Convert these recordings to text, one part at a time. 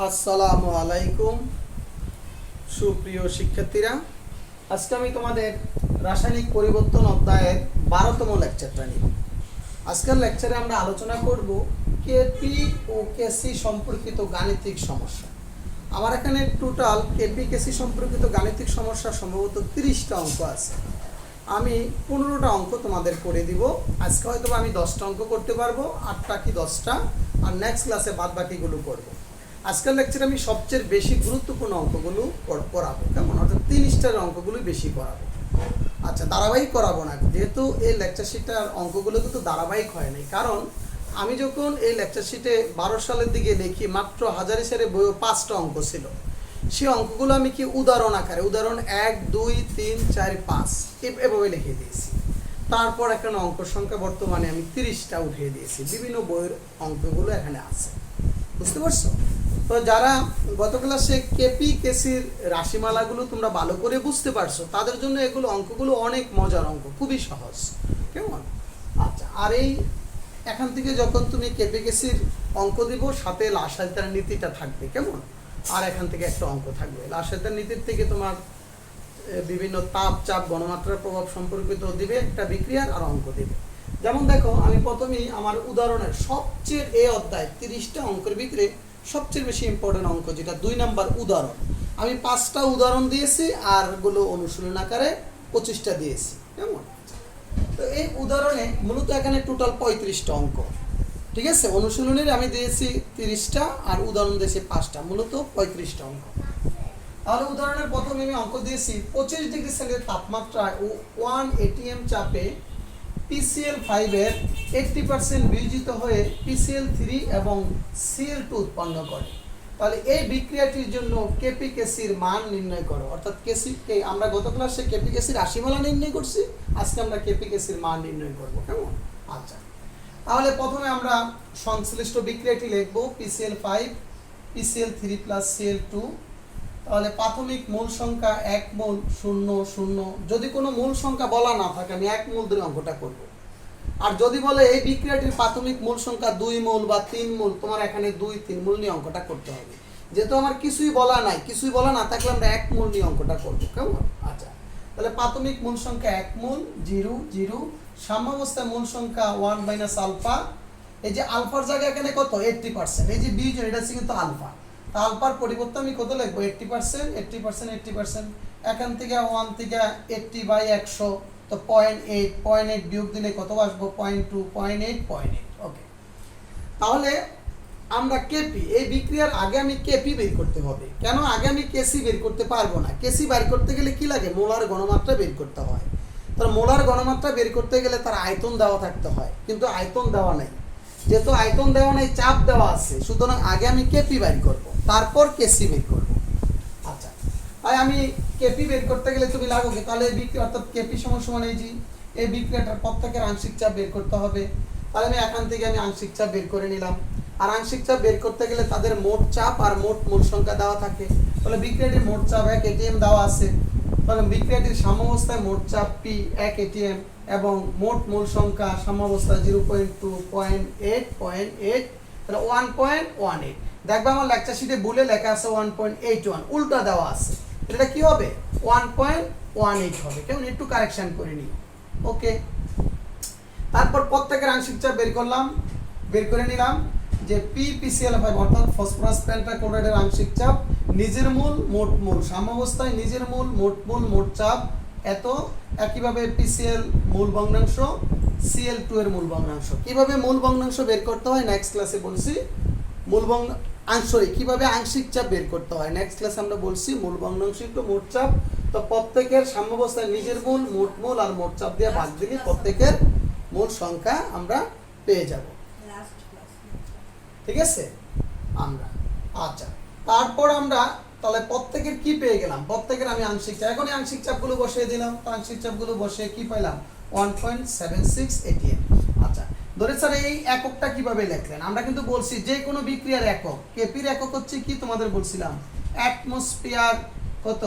আসসালামু আলাইকুম সুপ্রিয় শিক্ষার্থীরা, আজকে আমি তোমাদের রাসায়নিক পরিবর্তন অধ্যায়ের 12তম লেকচারটা নিব। আজকের লেকচারে আমরা আলোচনা করব কেপি ও কেসি সম্পর্কিত গাণিতিক সমস্যা। আমার এখানে টোটাল কেপি কেসি সম্পর্কিত গাণিতিক সমস্যা সম্ভবত 30টা অঙ্ক আছে। আমি 15টা অঙ্ক তোমাদের করে দিব। আজকে হয়তো আমি 10টা অঙ্ক করতে পারবো, 8টা কি 10টা, আর নেক্সট ক্লাসে বাদ বাকিগুলো করবো। আজকের লেকচারে আমি সবচেয়ে বেশি গুরুত্বপূর্ণ অঙ্কগুলো করাবো, কেমন? অর্থাৎ 3 স্টারের অঙ্কগুলো বেশি করাবো। আচ্ছা, ধারাবাহিক করাবো না, যেহেতু এই লেকচার শিটটার অঙ্কগুলো কিন্তু ধারাবাহিক হয় নাই। কারণ আমি যখন এই লেকচার শিটে 12 সালের দিকে লিখি, মাত্র হাজারি স্যারের বইও 5টা অঙ্ক ছিল। সেই অঙ্কগুলো আমি কি উদাহরণ আকারে, উদাহরণ 1 2 3 4 5 এভাবে লিখে দিয়েছি। তারপর এখানে অঙ্ক সংখ্যা বর্তমানে আমি 30টা উঠিয়ে দিয়েছি। বিভিন্ন বইয়ের অঙ্কগুলো এখানে আছে, বুঝতে পারছো? তো যারা গত ক্লাসে কেপি কেসির রাশিমালাগুলো তোমরা ভালো করে বুঝতে পারছো, তাদের জন্য এগুলো অঙ্কগুলো অনেক মজার অঙ্ক, খুবই সহজ, কেমন? আচ্ছা, আর এই এখান থেকে যখন তুমি কেপি কেসির অঙ্ক দিব, সাথে লাসায়তার নীতিটা থাকবে, কেমন? আর এখান থেকে একটা অঙ্ক থাকবে। লাসায়তার নীতির থেকে তোমার বিভিন্ন তাপ, চাপ, গণমাত্রার প্রভাব সম্পর্কিত দিবে একটা বিক্রিয়ার, আর অঙ্ক দিবে। যেমন দেখো, আমি প্রথমেই আমার উদাহরণের সবচেয়ে এই অধ্যায় 30টা অঙ্কের ভিতরে সবচেয়ে বেশি ইম্পর্টেন্ট অঙ্ক, যেটা 2 নাম্বার উদাহরণ। আমি 5টা উদাহরণ দিয়েছি, আর গুলো অনুশীলন আকারে 25টা দিয়েছি, কেমন? তো এই উদাহরণে মূলত এখানে টোটাল 35টা অঙ্ক, ঠিক আছে? অনুশীলনের আমি দিয়েছি 30টা, আর উদাহরণ দিয়েছি 5টা, মূলত 35টা অঙ্ক। তাহলে উদাহরণের প্রথমে আমি অঙ্ক দিয়েছি 25 ডিগ্রি সেলসিয়াস তাপমাত্রায় ও 1 এটিএম চাপে PCl5 এর 80% বিয়োজিত হয়ে PCl3 এবং Cl2 উৎপন্ন করে। তাহলে এই বিক্রিয়াটির জন্য কেপি কেসির মান নির্ণয় করো। অর্থাৎ কেসিকে আমরা গত ক্লাসে কেপি কেসির রাশিমালা নির্ণয় করছি, আজকে আমরা কেপি কেসির মান নির্ণয় করব, কেমন? আচ্ছা, তাহলে প্রথমে আমরা সংশ্লিষ্ট বিক্রিয়াটি লিখব PCl5 PCl3 + Cl2। তাহলে প্রাথমিক মূল সংখ্যা 1 মোল 0 0। যদি কোনো মূল সংখ্যা বলা না থাকে, আমি 1 মোল ধরে অঙ্কটা করব। আর যদি বলে এই বিক্রিয়াটির প্রাথমিক মূল সংখ্যা 2 মোল বা 3 মোল, তোমার এখানে 2 3 মোল নিয়ে অঙ্কটা করতে হবে। যেহেতু আমার কিছুই বলা নাই, কিছুই বলা না থাকলে আমরা 1 মোল নিয়ে অঙ্কটা করব, কেমন? আচ্ছা, তাহলে প্রাথমিক মূল সংখ্যা 1 মোল 0 0। সাম্যাবস্থায় মূল সংখ্যা 1 - আলফা। এই যে আলফার জায়গায় এখানে কত? 80%। এই যে বিয়োজন, এটা হচ্ছে কিন্তু আলফা। তা আলফার পরিবর্তে আমি কত লিখবো? 80%। 80% এখান থেকে 1 থেকে 80/100, তো 0.8 0.8 বিয়োগ দিলে কত আসবো? 0.2 0.8 0.8। ওকে, তাহলে আমরা কেপি, এই বিক্রিয়ার আগে আমি কেপি বের করতে হবে। কেন আগে আমি কেসি বের করতে পারবো না? কেসি বের করতে গেলে কি লাগে? মোলার ঘনমাত্রা বের করতে হয়। তার মোলার ঘনমাত্রা বের করতে গেলে তার আয়তন দেওয়া থাকতে হয়, কিন্তু আয়তন দেওয়া নাই। যেহেতু আয়তন দেওয়া নেই, চাপ দেওয়া আছে, সুতরাং আগে আমি কেপি বের করব, তারপর কেসি বের করব। আচ্ছা, তাই আমি কেপি বের করতে গেলে তুমি লাগো কি? তাহলে বিক্রিয়া, অর্থাৎ কেপি সমান এই যে এই বিক্রিয়াটার প্রত্যেকের আংশিক চাপ বের করতে হবে। তাহলে আমি এখান থেকে আমি আংশিক চাপ বের করে নিলাম। আর আংশিক চাপ বের করতে গেলে তাদের মোট চাপ আর মোট মূল সংখ্যা দেওয়া থাকে। তাহলে বিক্রিয়াটির মোট চাপ 1 এটিএম দেওয়া আছে। তাহলে বিক্রিয়াটির সাম্যাবস্থায় মোট চাপ P 1 এটিএম এবং মোট মূল সংখ্যা সাম্যাবস্থায় 0.2 0.8 0.8, তাহলে 1.18। দেখবে আমার লেকচার শিটে ভুলে লেখা আছে 1.81, উল্টা দেওয়া আছে। এটা কি হবে? 1.18 হবে, কেমন? একটু কারেকশন করে নিই। ওকে, তারপর প্রত্যেকের আংশিক চাপ বের করে নিলাম যে PCl5 অর্থাৎ ফসফরাস পেন্টাক্লোরাইডের আংশিক চাপ নিজের মূল মোট মূল সাম্যাবস্থায় নিজের মূল মোট মূল মোট চাপ এত। একইভাবে PCl মূল ভগ্নাংশ, Cl2 এর মূল ভগ্নাংশ। কিভাবে মূল ভগ্নাংশ বের করতে হয় নেক্সট ক্লাসে বলছি। মূল ভগ্নাংশ কিভাবে আংশিক চাপ বের করতে হয় নেক্সট ক্লাসে আমরা বলছি। মূল ভগ্নাংশ একটু মোট চাপ, তো প্রত্যেকের সাম্যাবস্থায় নিজের মূল মোট মূল আর মোট চাপ দিয়ে ভাগ দিলে প্রত্যেকের মূল সংখ্যা আমরা পেয়ে যাব, ঠিক আছে? আমরা আচ্ছা, তারপর আমরা তাহলে প্রত্যেকের কি পেয়ে গেলাম? প্রত্যেকের আমি আংশিক চাপ, এখন আংশিক চাপগুলো বসিয়ে দিলাম। তো আংশিক চাপগুলো বসিয়ে কি পেলাম? 1.76 এটিএম। আচ্ছা, ধরে স্যার এই এককটা কিভাবে লিখলেন? আমরা কিন্তু বলছি যে কোনো বিক্রিয়ার একক, কেপির একক হচ্ছে কি তোমাদের বলছিলাম? অ্যাটমসফিয়ার কত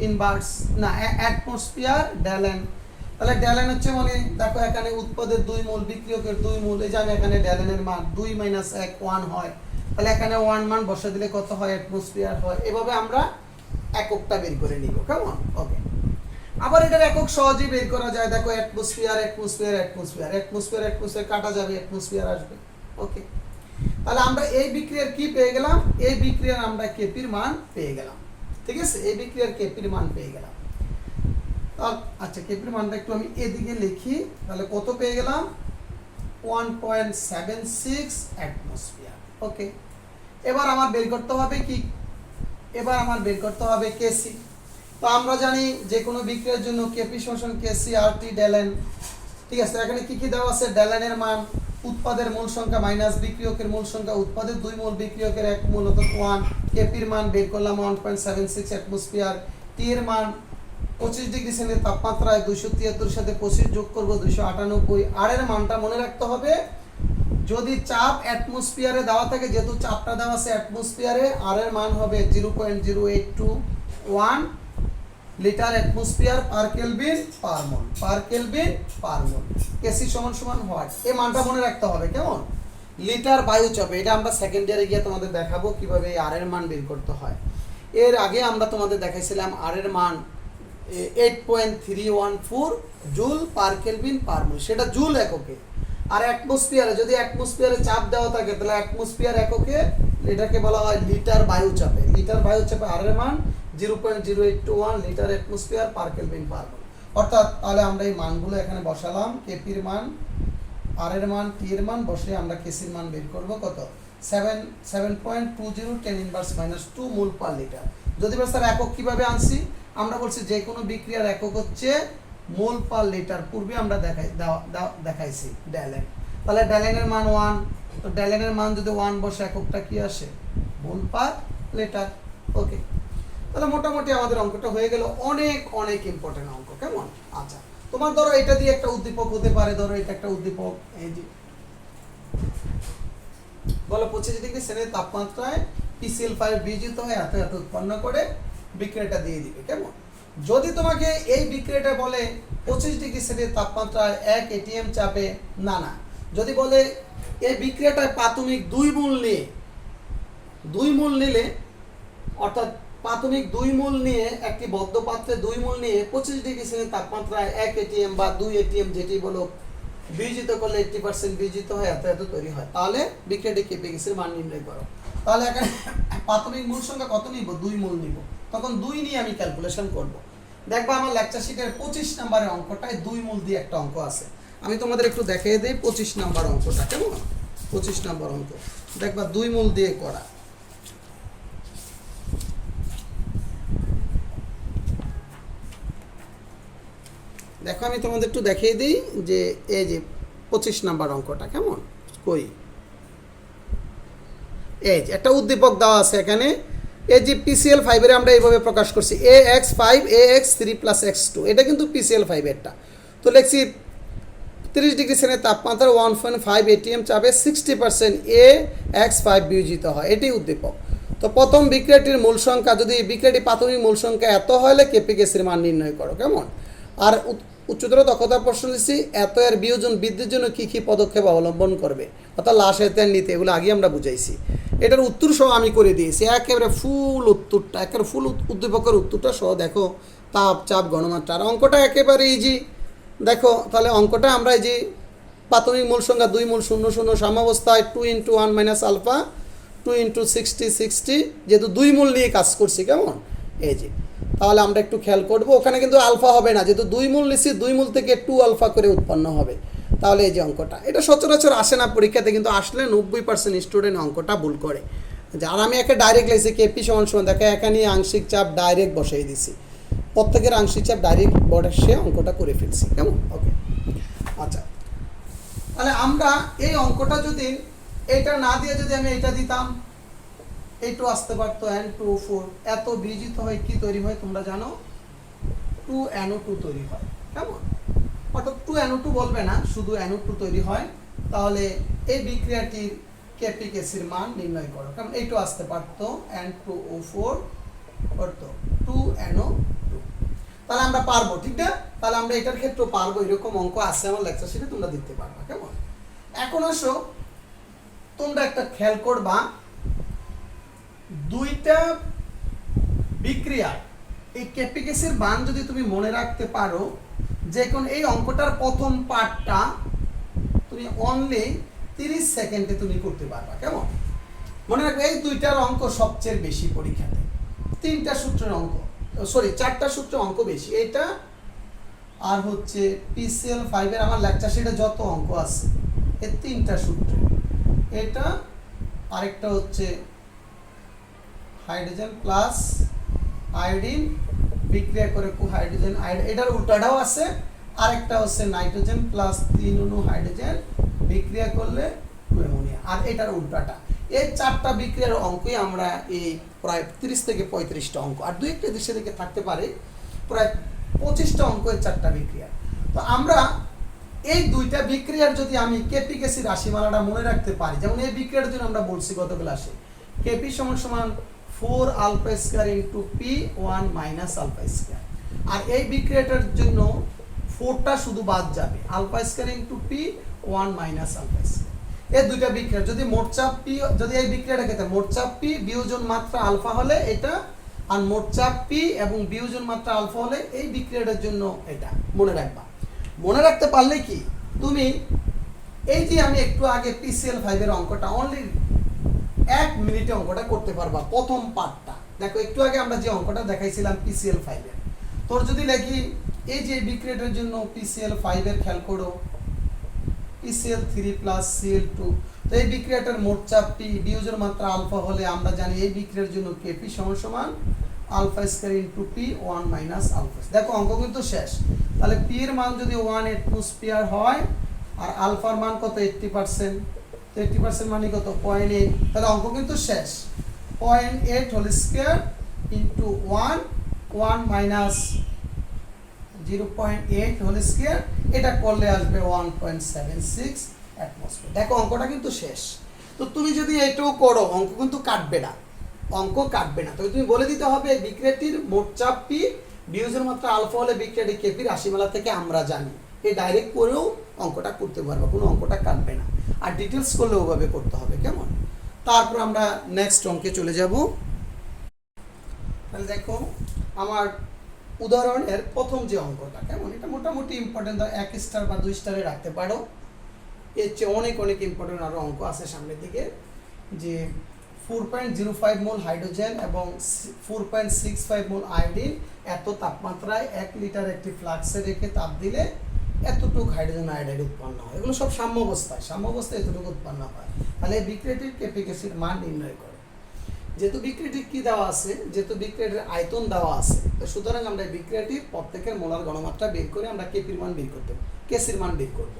ইনভার্স না অ্যাটমসফিয়ার ড্যালেন। তাহলে ড্যালেন হচ্ছে, মানে দেখো এখানে উৎপাদের 2 মোল, বিক্রিয়কের 2 মোল। এই যে আমি এখানে ড্যালেনের মান 2 - 1 1 হয়। তাহলে এখানে 1 মান বসে দিলে কত হয়, অ্যাটমসফিয়ার হয়। এভাবে আমরা এককটা বের করে নিব, কেমন? ওকে। আবার এটার একক সহজেই বের করা যায়, দেখো atmosphere atmosphere atmosphere atmosphere atmosphere কাটা যাবে, অ্যাটমসফিয়ার আসবে। ওকে, তাহলে আমরা এই বিক্রিয়ার কি পেয়ে গেলাম, এই বিক্রিয়ার আমরা কেপির মান পেয়ে গেলাম। ঠিক আছে, এই বিক্রিয়ার কেপির মান পেয়ে গেলাম। আচ্ছা, কেপির মানটা একটু আমি এদিকে লিখি, তাহলে কত পেয়ে গেলাম, 1.76 অ্যাটমসফিয়ার। ওকে, এবার আমার বের করতে হবে কি, এবার আমার বের করতে হবে কেসি। তো আমরা জানি যে কোনো বিক্রিয়ার জন্য কেপি সমান কেসি আর টি ডেলেন। ঠিক আছে, এখানে কি কি দেওয়া আছে, ডেলেনের মান উৎপাদের মূল সংখ্যা মাইনাস বিক্রিয়কের মূল সংখ্যা, উৎপাদের 2 মোল বিক্রিয়কের 1 মোল অর্থাৎ 1। কেপির মান বের করলাম 1.76 অ্যাটমসফিয়ার। টি এর মান 25 ডিগ্রি সেন্টিগ্রেড তাপমাত্রায় 273 এর সাথে 25 যোগ করব 298। আর এর মানটা মনে রাখতে হবে, যদি চাপ অ্যাটমসফিয়ারে দেওয়া থাকে, যেহেতু চাপটা দেওয়া আছে অ্যাটমসফিয়ারে, আর এর মান হবে 0.0821 litre atmosphere per kelvin per mole, per kelvin per mole. KC সমান সমান হোয়াট, এই মানটা মনে রাখতে হবে, কেমন? লিটার বায়ু চাপে। এটা আমরা সেকেন্ড ইয়ারে গিয়ে তোমাদের দেখাবো কিভাবে আর এর মান বের করতে হয়। এর আগে আমরা তোমাদের দেখাইছিলাম আর এর মান 8.314 জুল পার কেলভিন পার মোল, সেটা জুল এককে। আর অ্যাটমসফিয়ারে, যদি অ্যাটমসফিয়ারে চাপ দেওয়া থাকে, তাহলে অ্যাটমসফিয়ার এককে এটাকে বলা হয় লিটার বায়ু চাপে। লিটার বায়ু চাপে আর এর মান 0.0821 litre atmosphere per kelvin per mole. অর্থাৎ তাহলে আমরা এই মানগুলো এখানে বসালাম, কেপির মান, আর এর মান, টি এর মান বসে আমরা কেসির মান বের করব কত, 7.20 10 ইনভার্স -2 মোল পার লিটার। যদি স্যার একক কিভাবে আনছি, আমরা বলছি যে কোনো বিক্রিয়ার একক হচ্ছে মোল পার লিটার। পূর্বে আমরা দেখাইছি ডেলেন। তাহলে ডেলেনের মান 1, তো ডেলেনের মান যদি 1 বসে, এককটা কি আসে, মোল পার লিটার। ওকে, তাহলে মোটামুটি আমাদের অঙ্কটা হয়ে গেল। অনেক অনেক ইম্পর্টেন্ট অঙ্ক, কেমন? আচ্ছা, তোমার ধরো এটা দিয়ে একটা উদ্দীপক হতে পারে, ধরো এটা একটা উদ্দীপক, এই যে বলো 25 ডিগ্রি সেন্টিগ্রেড তাপমাত্রায় PCl5 বিয়োজিত হয়ে এত এত উৎপন্ন করে বিক্রিয়াটা দিয়ে দিবে, কেমন? যদি তোমাকে এই বিক্রিয়াটা বলে 25 ডিগ্রি সেন্টিগ্রেড তাপমাত্রায় 1 ATM চাপে, না না, যদি বলে এই বিক্রিয়াটায় প্রাথমিক 2 মোল নিলে, অর্থাৎ প্রাথমিক 2 মোল নিয়ে একটি বদ্ধ পাত্রে 2 মোল নিয়ে 25 ডিগ্রি সেন্টিগ্রেড তাপমাত্রায় 1 ATM বা 2 ATM যেটি বলো বিয়োজিত করলে 80% বিয়োজিত হয় এত এত তৈরি হয়, তাহলে বিক্রিয়াটি কেপি গ্যাসের মান নির্ণয় করো। তাহলে এখানে প্রাথমিক মূল সংখ্যা কত নিব, 2 মোল নিব, তখন 2 নিয়ে আমি ক্যালকুলেশন করব। দেখবা আমার লেকচার শিটের 25 নম্বরের অঙ্কটায় 2 মোল দিয়ে একটা অঙ্ক আছে, আমি তোমাদের একটু দেখিয়ে দেই 25 নম্বর অঙ্কটা, কেমন? 25 নম্বর অঙ্ক দেখবা 2 মোল দিয়ে করা। দেখো আমি তোমাদের একটু দেখিয়ে দিই যে এই যে 25 নম্বর অঙ্কটা, কেমন? কই, এই যে একটা উদ্দীপক দেওয়া আছে এখানে, এই যে PCl5 এর আমরা এইভাবে প্রকাশ করছি AX5 AX3 + X2, এটা কিন্তু PCl5 এরটা। তো লিখছি 30 ডিগ্রি সেন্টিগ্রেড তাপমাত্রা 1.5 ATM চাপে 60% AX5 বিয়োজিত হয়, এটাই উদ্দীপক। তো প্রথম বিক্রিয়াটির মূল সংখ্যা, যদি বিক্রিয়াটি প্রাথমিক মূল সংখ্যা এত হলে কেপি গ্যাসের মান নির্ণয় করো, কেমন? আর উচ্চতর দক্ষতার প্রশ্ন দিচ্ছি, এত এর বিয়োজন বৃদ্ধির জন্য কি কি পদক্ষেপ অবলম্বন করবে, অর্থাৎ লাশ এতেন নিতে, এগুলো আগে আমরা বুঝাইছি। এটার উত্তর সহ আমি করে দিয়েছি, একেবারে ফুল উত্তরটা, একেবারে ফুল উদ্দীপকের উত্তরটা সহ দেখো, তাপ চাপ গণমাত্রা। আর অঙ্কটা একেবারে ইজি, দেখো তাহলে অঙ্কটা আমরা এই যে প্রাথমিক মূল সংখ্যা 2 মোল 00 সাম্যাবস্থায় 2 × 1 - আলফা 2 × 60 যেহেতু 2 মোল নিয়ে কাজ করছি, কেমন? এই যে তাহলে আমরা একটু খেয়াল করব, ওখানে কিন্তু আলফা হবে না, যেহেতু 2 মোল নিচ্ছি, 2 মোল থেকে 2 আলফা করে উৎপন্ন হবে। তাহলে এই যে অঙ্কটা, এটা সচরাচর আসে না পরীক্ষাতে, কিন্তু আসলে 90% স্টুডেন্ট অঙ্কটা ভুল করে। আর আমি একে ডাইরেক্ট লিখছি কেপি সমান সমান, দেখে এখানে আংশিক চাপ ডাইরেক্ট বসাই দিছি, প্রত্যেকের আংশিক চাপ ডাইরেক্ট বসে অঙ্কটা করে ফেলছি, কেমন? ওকে, আচ্ছা, তাহলে আমরা এই অঙ্কটা যদি এটা না দিয়ে যদি আমি এটা দিতাম, এইটু আসতে পারতো N2O4, এত বিয়োজিত হয় কি তৈরি হয় তোমরা জানো, 2NO2 তৈরি হয়, কেমন? অর্থাৎ 2NO2 বলবে না, শুধু NO2 তৈরি হয়। তাহলে এই বিক্রিয়াটির কেপি গ্যাসের মান নির্ণয় করো, কারণ এইটু আসতে পারতো N2O4 করতো 2NO2। তাহলে আমরা পারবো, ঠিক না? তাহলে আমরা এটার ক্ষেত্রে পারবো, এরকম অঙ্ক আছে আমার লেকচার শিটে, তোমরা দিতে পারবা, কেমন? এখন আসো তোমরা একটা খেয়াল করবা, দুইটা বিক্রিয়া এই কেপিকেসির মান যদি তুমি মনে রাখতে পারো, যে কোন এই অঙ্কটার প্রথম পার্টটা তুমি অনলি 30 সেকেন্ডে তুমি করতে পারবা। কেমন? মনে রাখবে এই দুইটার অঙ্ক সবচেয়ে বেশি পরীক্ষাতে, তিনটা সূত্রের অঙ্ক, সরি চারটা সূত্রের অঙ্ক বেশি, এটা আর হচ্ছে পিসিএল 5 এর আমার লেকচার শিটে যত অঙ্ক আছে এই তিনটা সূত্রে, এটা আরেকটা হচ্ছে হাইড্রোজেন প্লাস আয়োডিন বিক্রিয়া করে হাইড্রোজেন আয়োডিন, এটার উল্টাটাও আছে, আরেকটা হচ্ছে নাইট্রোজেন প্লাস 3 অণু হাইড্রোজেন বিক্রিয়া করলে অ্যামোনিয়া, আর এটার উল্টাটা। এই চারটা বিক্রিয়ার অঙ্কই আমরা এই প্রায় 30 থেকে 35টা অঙ্ক, আর দুই একটা দেশে থেকে থাকতে পারে প্রায় 25টা অঙ্ক এই চারটা বিক্রিয়া। তো আমরা এই দুইটা বিক্রিয়ার যদি আমি কেপিকেসি রাশিমালাটা মনে রাখতে পারি, যেমন এই বিক্রিয়ার জন্য আমরা বলছি গত ক্লাসে কেপি সমান সমান 4 alpha square into P 1 minus alpha square, আর এই বিক্রিয়াটার জন্য 4টা শুধু বাদ যাবে, alpha square into P 1 minus alpha square. এই দুইটা বিক্রিয়া যদি মোট চাপ পি, যদি এই বিক্রিয়াটাকে মোট চাপ পি বিয়োজন মাত্রা আলফা হলে এটা, আর মোট চাপ পি এবং বিয়োজন মাত্রা আলফা হলে এই বিক্রিয়াটার জন্য এটা মনে রাখবা। মনে রাখতে পারলে কি তুমি এই যে আমি একটু আগে পিসিএল 5 এর অঙ্কটা অনলি 1 মিনিটে অঙ্কটা করতে পারবা, প্রথম পার্টটা। দেখো একটু আগে আমরা যে অঙ্কটা দেখাইছিলাম পিসিএল 5 এর, তোর যদি দেখি এই যে বিক্রিয়াটার জন্য পিসিএল 5 এর খেয়াল করো পিসিএল 3 প্লাস সিএল 2, তো এই বিক্রিয়াটার মোট চাপ পি বিয়োজন মাত্রা আলফা হলে আমরা জানি এই বিক্রিয়ার জন্য কেপি সমান সমান alpha square into P 1 minus alpha. দেখো অঙ্ক কিন্তু শেষ। তাহলে পি এর মান যদি 1 অ্যাটমোস্ফিয়ার হয় আর আলফার মান কত 80%, তো 80% মানে কত 0.8, তাহলে অঙ্ক কিন্তু শেষ। 0.8 whole square into 1 minus 0.8 whole square, এটা করলে আসবে 1.76 অ্যাটমোস্ফিয়ার। দেখো অঙ্কটা কিন্তু শেষ। তো তুমি যদি এটাও করো অঙ্ক কিন্তু কাটবে না, অঙ্ক কাটবে না। তবে তুমি বলে দিতে হবে বিক্রিয়াটির মোট চাপ পি বিয়োজন মাত্রা আলফা হলে বিক্রিয়াটি কেপি রাশিমালা থেকে আমরা জানি, এই ডাইরেক্ট করেও অঙ্কটা করতে পারবো, কোনো অঙ্কটা কাটবে না। আর ডিটেলস করলে ওভাবে করতে হবে। কেমন? তারপর আমরা নেক্সট অঙ্কে চলে যাব। তাহলে দেখো আমার উদাহরণের প্রথম যে অঙ্কটা, কেমন? এটা মোটামুটি ইম্পর্টেন্ট, 1 স্টার বা 2 স্টারে রাখতে পারো। এর চেয়ে অনেক অনেক ইম্পর্টেন্ট আরও অঙ্ক আছে সামনের দিকে, যে 4.05 মোল হাইড্রোজেন এবং 4.65 মোল আয়োডিন এত তাপমাত্রায় 1 লিটার একটি ফ্লাক্সে রেখে তাপ দিলে এতটুকু হাইড্রোজেন আয়োডাইড উৎপন্ন হয়। এগুলো সব সাম্য অবস্থায় এতটুকু উৎপন্ন হয়। তাহলে এই বিক্রিয়াটির কেপিকেসির মান নির্ণয় করে। যেহেতু বিক্রিয়াটির কি দেওয়া আছে, যেহেতু বিক্রিয়াটির আয়তন দেওয়া আছে, তো সুতরাং আমরা এই বিক্রিয়াটির প্রত্যেকের মোলার ঘনমাত্রা বের করে আমরা কেপির মান বের করতে হবে, কেসির মান বের করব।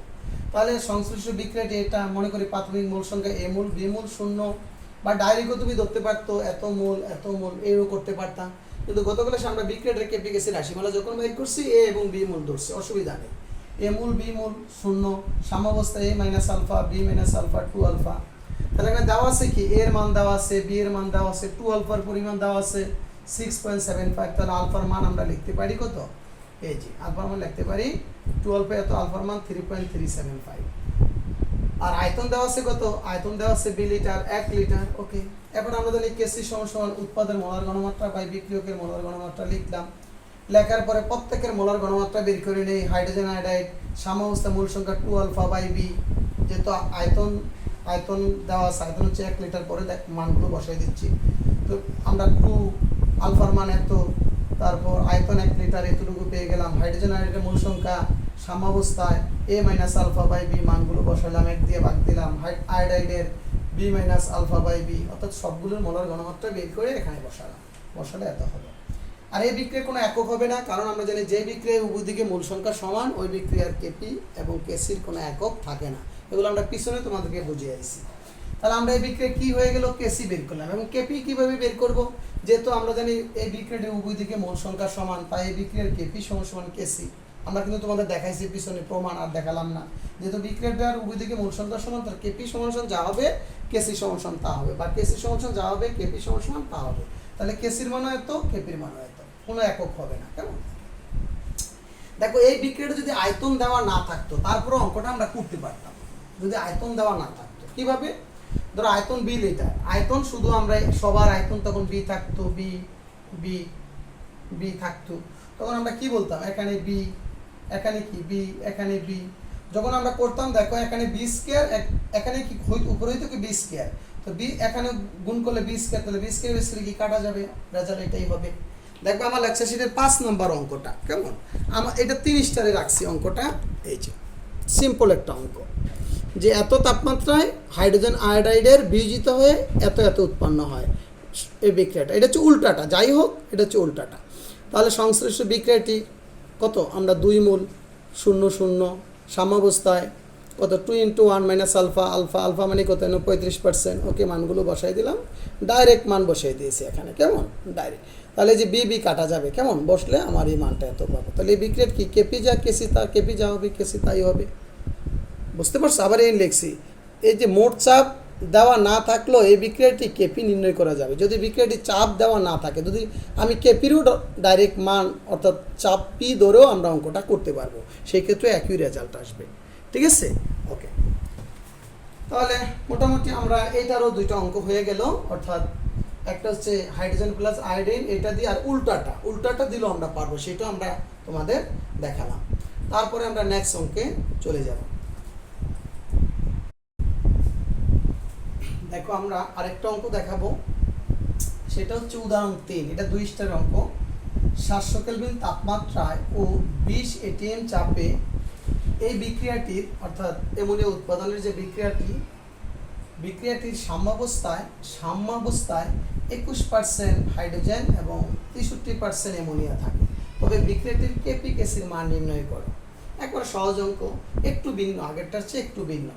তাহলে সংশ্লিষ্ট বিক্রিয়াটি এটা মনে করি প্রাথমিক মোল সংখ্যা এ মোল বি মোল 0, বা ডাইরেক্টও তুমি ধরতে পারতো এত মোল এও করতে পারতাম। কিন্তু গত ক্লাসে আমরা বিক্রিয়াটির কেপিকেসি রাশিমালা যখন বের করছি এ এবং বি মোল ধরছি, অসুবিধা নেই। এ মোল বি মোল 0, সাম্যাবস্থা A minus alpha B minus alpha 2 alpha. তাহলে এখানে দেওয়া আছে কি, এর মান দেওয়া আছে, বি এর মান দেওয়া আছে, 2 আলফার পরিমাণ দেওয়া আছে 6.75। তাহলে আলফার মান আমরা লিখতে পারি কত, এই যে আলফার মান লিখতে পারি 2 আলফা, এত আলফার মান 3.375। আর আয়তন দেওয়া আছে কত, আয়তন দেওয়া আছে 2 লিটার 1 লিটার। ওকে, এবার আমরা জানি কেসি সমান উৎপাদনের মোলার ঘনমাত্রা বাই বিক্রিয়কের মোলার ঘনমাত্রা লিখলাম। লেখার পরে প্রত্যেকের মোলার ঘনমাত্রা বের করে নেই। হাইড্রোজেন আয়োডাইড সাম্যাবস্থা মূল সংখ্যা 2 আলফা বাই বি, যেহেতু আয়তন দেওয়া আছে, আয়তন হচ্ছে 1 লিটার, পরে মানগুলো বসাই দিচ্ছি। তো আমরা 2 আলফার মান এত, তারপর আয়তন 1 লিটার, এতটুকু পেয়ে গেলাম। হাইড্রোজেন আয়োডাইডের মূল সংখ্যা সাম্যাবস্থায় A minus alpha by B, মানগুলো বসালাম, 1 দিয়ে ভাগ দিলাম। আয়োডাইডের B minus alpha by B, অর্থাৎ সবগুলোর মোলার ঘনমাত্রা বের করে এখানে বসালে এত হবে। আর এই বিক্রিয়ার কোনো একক হবে না, কারণ আমরা জানি যে বিক্রিয়ায় উভয় দিকে মূল সংখ্যা সমান ওই বিক্রিয়ার কেপি এবং কেসির কোনো একক থাকে না। এগুলো আমরা পিছনে তোমাদেরকে বুঝিয়ে দিয়েছি। তাহলে আমরা এই বিক্রিয়া কি হয়ে গেল, কেসি বের করলাম। এবং কেপি কিভাবে বের করব, যেহেতু আমরা জানি এই বিক্রিয়াটির উভয় দিকে মূল সংখ্যা সমান, তাই এই বিক্রিয়ার কেপি সমান কেসি। আমরা কিন্তু তোমাদের দেখাইছি পিছনে, প্রমাণ আর দেখালাম না। যেহেতু বিক্রিয়াটার উভয় দিকে মূল সংখ্যা সমান, তার কেপি সমান যা হবে কেসি সমান তা হবে, বা কেসি সমান যা হবে কেপি সমান তা হবে। তাহলে কেসির মানও এত, কেপির মানও এত, কোনো একক হবে না। কেমন? দেখো এই বিক্রিয়াটা যদি আয়তন দেওয়া না থাকতো তারপরে অঙ্কটা আমরা করতে পারতাম, যদি আয়তন দেওয়া না থাকতো। কিভাবে? ধরো আয়তন বি লিটার, আয়তন শুধু আমরা সবার আয়তন তখন বি থাকতো, বি বি বি থাকতো, তখন আমরা কি বলতাম, এখানে বি, এখানে কি বি, এখানে বি। যখন আমরা করতাম দেখো এখানে বি স্কয়ার, এখানে কি উপরে হইতো কি বি স্কয়ার, তো বি এখানে গুণ করলে বি স্কয়ার, তাহলে বি স্কয়ার বি স্কয়ার কি কাটা যাবে, রেজাল্ট এটাই হবে। দেখো আমার লেকচার শিটের 5 নম্বর অঙ্কটা কেমন, আমার এটা 30 স্টারে রাখছি অঙ্কটা, এই যে সিম্পল একটা অঙ্ক, যে এত তাপমাত্রায় হাইড্রোজেন আয়োডাইডের বিয়োজিত হয়ে এত এত উৎপন্ন হয় এই বিক্রিয়াটা, এটা হচ্ছে উল্টাটা, যাই হোক এটা হচ্ছে উল্টাটা। তাহলে সংশ্লিষ্ট বিক্রিয়াটি কত, আমরা 2 মোল 0 0 সাম্যাবস্থায় কত 2 × 1 - আলফা, আলফা আলফা মানে কত 35%, ওকে মানগুলো বসাই দিলাম, ডাইরেক্ট মান বসাই দিয়েছি এখানে কেমন, ডাইরেক্ট। তাহলে যে বি বি কাটা যাবে কেমন, বসলে আমার এই মানটা এত পাবো। তাহলে এই বিক্রিয়ার কি কেপি যা কেসি তা, কেপি যা হবে কেসি তাই হবে, বুঝতে পারছো। আবার এই লিখছি, এই যে মোট চাপ দেওয়া না থাকলেও এই বিক্রিয়াটি কেপি নির্ণয় করা যাবে যদি বিক্রিয়াটি চাপ দেওয়া না থাকে, যদি আমি কেপিরও ডাইরেক্ট মান অর্থাৎ চাপ পি ধরেও আমরা অঙ্কটা করতে পারবো, সেই ক্ষেত্রে একই রেজাল্ট আসবে, ঠিক আছে। ওকে, তাহলে মোটামুটি আমরা এইটারও 2টা অঙ্ক হয়ে গেল, অর্থাৎ একটা হচ্ছে হাইড্রোজেন প্লাস আয়োডিন এটা দিয়ে, আর উল্টাটা দিলেও আমরা পারবো, সেটা আমরা তোমাদের দেখালাম। তারপরে আমরা নেক্সট অঙ্কে চলে যাব। দেখো আমরা আরেকটা অঙ্ক দেখাবো, সেটা হচ্ছে উদাহরণ 3, এটা 2 স্টারের অঙ্ক। 700 কেলভিন তাপমাত্রায় ও 20 এটিএম চাপে এই বিক্রিয়াটির অর্থাৎ অ্যামোনিয়া উৎপাদনের যে বিক্রিয়াটির সাম্যাবস্থায় 21% হাইড্রোজেন এবং 63% অ্যামোনিয়া থাকে, তবে বিক্রিয়াটির কেপি কেসির মান নির্ণয় করো। একবার সহজ অঙ্ক, একটু ভিন্ন, আগেরটার চেয়ে একটু ভিন্ন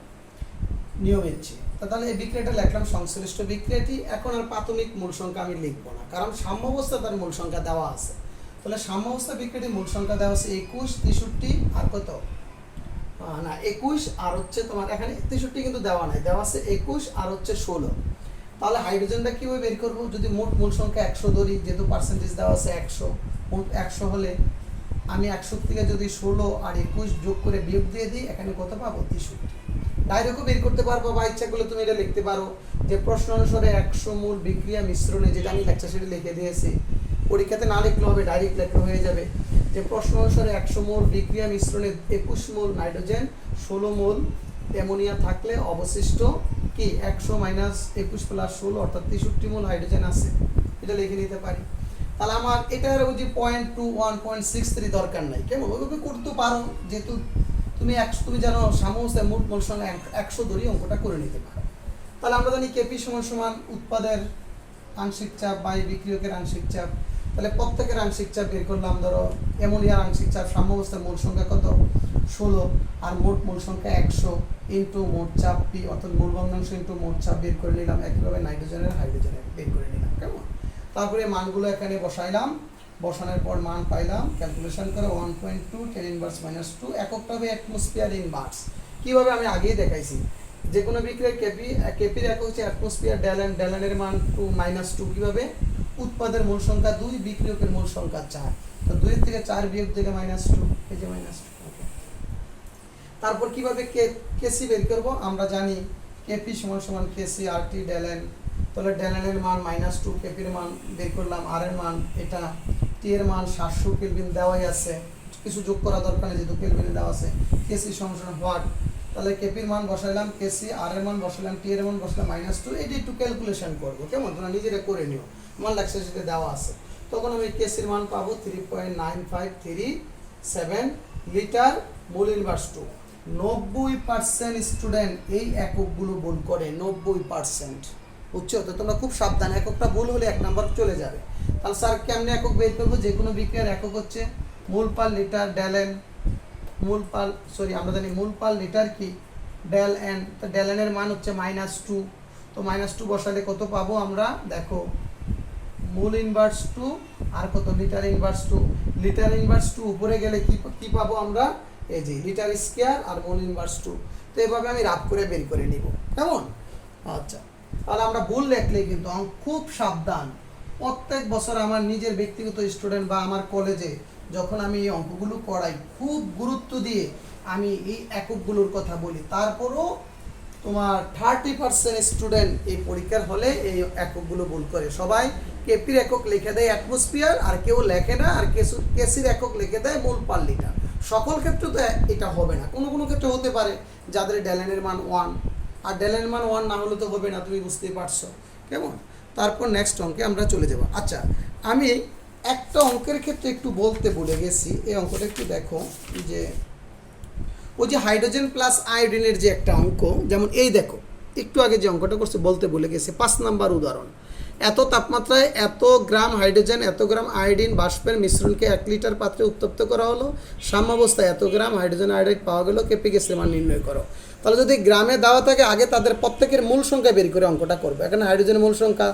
নিয়মের চেয়ে। তাহলে এই বিক্রিয়াটা লিখলাম সংশ্লিষ্ট বিক্রিয়াটি। এখন আর প্রাথমিক মূল সংখ্যা আমি লিখবো না, কারণ সাম্যাবস্থা তার মূল সংখ্যা দেওয়া আছে। তাহলে সাম্যাবস্থা বিক্রিয়াটির মূল সংখ্যা দেওয়া আছে 21, 63 আর কত না 21 আর হচ্ছে তোমার এখানে 63 কিন্তু দেওয়া নাই, দেওয়া আছে 21 আর হচ্ছে 16। তাহলে হাইড্রোজেনটা কিভাবে বের করবো, যদি মোট মূল সংখ্যা 100 ধরি, যেহেতু পার্সেন্টেজ দেওয়া আছে 100, মোট 100 হলে আমি 100 থেকে যদি 16 আর 21 যোগ করে বিয়োগ দিয়ে দিই, এখানে কত পাবো 63। ডাইরেক্টও বের করতে পারবো, বা ইচ্ছা করলে তুমি এটা লিখতে পারো যে প্রশ্ন অনুসারে 100 মোল বিক্রিয়া মিশ্রণে, যেটা আমি লেকচার শিটে লিখে দিয়েছি, পরীক্ষাতে না লিখলে হবে, ডাইরেক্ট লেখা হয়ে যাবে যে প্রশ্ন অনুসারে 100 মোল বিক্রিয়া মিশ্রণে 21 মোল নাইট্রোজেন 16 মোল অ্যামোনিয়া থাকলে অবশিষ্ট কি 100 - 21 + 16 অর্থাৎ 63 মোল হাইড্রোজেন আছে, এটা লিখে নিতে পারি। তাহলে আমার এটার ওই যে 0.21 0.63 দরকার নাই, কেমন ওইভাবে করতে পারো, যেহেতু তুমি জানো সাম্যাবস্থায় মোট মোল সংখ্যা 100 ধরে অঙ্কটা করে নিতে পারো। তাহলে আমরা জানি কেপি সমান উৎপাদের আংশিক চাপ বাই বিক্রিয়কের আংশিক চাপ। তাহলে প্রত্যেকের আংশিক চাপ বের করলাম, ধরো অ্যামোনিয়ার আংশিক চাপ সাম্যাবস্থার মূল সংখ্যা কত 16 আর মোট মূল সংখ্যা 100 ইন্টু মোট চাপ পি অর্থাৎ মূল ভগ্নাংশ ইন্টু মোট চাপ বের করে নিলাম, একইভাবে নাইট্রোজেনের হাইড্রোজেনের বের করে নিলাম কেমন। তারপরে মানগুলো এখানে বসাইলাম, বসানোর পর মান পাইলাম, ক্যালকুলেশন করে 1.2 10⁻⁻² এককটা হবে অ্যাটমসফিয়ার ইন বার্স। কীভাবে আমি আগেই দেখাইছি, যে কোনো বিক্রিয়ার কেপির একক হচ্ছে অ্যাটমসফিয়ার ডেলেন এর মান 2 - 2 কীভাবে, উৎপাদের মূল সংখ্যা 2, বিক্রিয়কের মূল সংখ্যা 4, তো 2 থেকে 4 বিয়োগ দিলে -2, এই যে -2। তারপর কিভাবে কেসি বের করব, আমরা জানি কেপি সমান কেসি আরটি ডেলেন। তাহলে ডেলেনের মান -2, কেপির মান বের করলাম, আর এর মান এটা, টি এর মান 700 কেলভিন দেওয়াই আছে, কিছু যোগ করা দরকার নেই যেহেতু কেলভিনে দেওয়া আছে। কেসি সমান হোয়াট, তাহলে কেপির মান বসাইলাম কেসি, আর এর মান বসাইলাম, টি এর মান বসাইলাম -2, এটি একটু ক্যালকুলেশন করবো কেমন, তোমরা নিজেরা করে নিও, আমার লেকচার শিটে দেওয়া আছে। তখন আমি কেসির মান পাবো 3.9537 লিটার মোল ইনভার্স 2। 90% স্টুডেন্ট এই এককগুলো ভুল করে, 90%, বুঝছো তো, তোমরা খুব সাবধান, এককটা ভুল হলে 1 নাম্বার চলে যাবে। তাহলে স্যার কেমনে একক বের করবো, যে কোনো বিক্রিয়ার একক হচ্ছে মোল পার লিটার ডেলেন, আমরা জানি মোল পার লিটার কি ডেল এন, তো ডেলেন এর মান হচ্ছে -2, তো -2 বসালে কত পাবো আমরা, দেখো মোল ইনভার্স 2 আর কত লিটার ইনভার্স 2, লিটার ইনভার্স 2 উপরে গেলে কি পাবো আমরা, এই যে লিটার স্কয়ার আর মোল ইনভার্স 2। তো এভাবে আমি রাফ করে বের করে নিব কেমন। আচ্ছা, তাহলে আমরা ভুল লিখলে কিন্তু খুব সাবধান, প্রত্যেক বছর আমার নিজের ব্যক্তিগত স্টুডেন্ট বা আমার কলেজে যখন আমি এই অঙ্কগুলো করাই, খুব গুরুত্ব দিয়ে আমি এই এককগুলোর কথা বলি, তারপরও তোমার 30% স্টুডেন্ট এই পরীক্ষার হলে এই এককগুলো ভুল করে। সবাই কেপির একক লিখে দেয় অ্যাটমসফিয়ার, আর কেউ লেখে না, আর কেসির একক লিখে দেয় মোল পার লিটার। সকল ক্ষেত্রে তো এটা হবে না, কোনো কোনো ক্ষেত্রে হতে পারে যাদের ডেলেনের মান 1, আর ডেলেনের মান 1 না হলে তো হবে না, তুমি বুঝতেই পারছো। কেমন? তারপর নেক্সট অঙ্কে আমরা চলে যাব। আচ্ছা, আমি একটা অঙ্কের ক্ষেত্রে একটু বলতে ভুলে গেছি, এই অঙ্কটা একটু দেখো। যে ওই যে হাইড্রোজেন প্লাস আয়োডিনের যে একটা অঙ্ক, যেমন এই দেখো একটু আগে যে অঙ্কটা করছে বলতে ভুলে গেছে, 5 নাম্বার উদাহরণ। এত তাপমাত্রায় এত গ্রাম হাইড্রোজেন এত গ্রাম আয়োডিন বাষ্পের মিশ্রণকে 1 লিটার পাত্রে উত্তপ্ত করা হলো। সাম্যাবস্থায় এত গ্রাম হাইড্রোজেন আয়োডাইড পাওয়া গেল, কেপি গ্যাসের মান নির্ণয় করো। তাহলে যদি গ্রামে দেওয়া থাকে আগে তাদের প্রত্যেকের মূল সংখ্যা বের করে অঙ্কটা করবে। এখানে হাইড্রোজেনের মূল সংখ্যা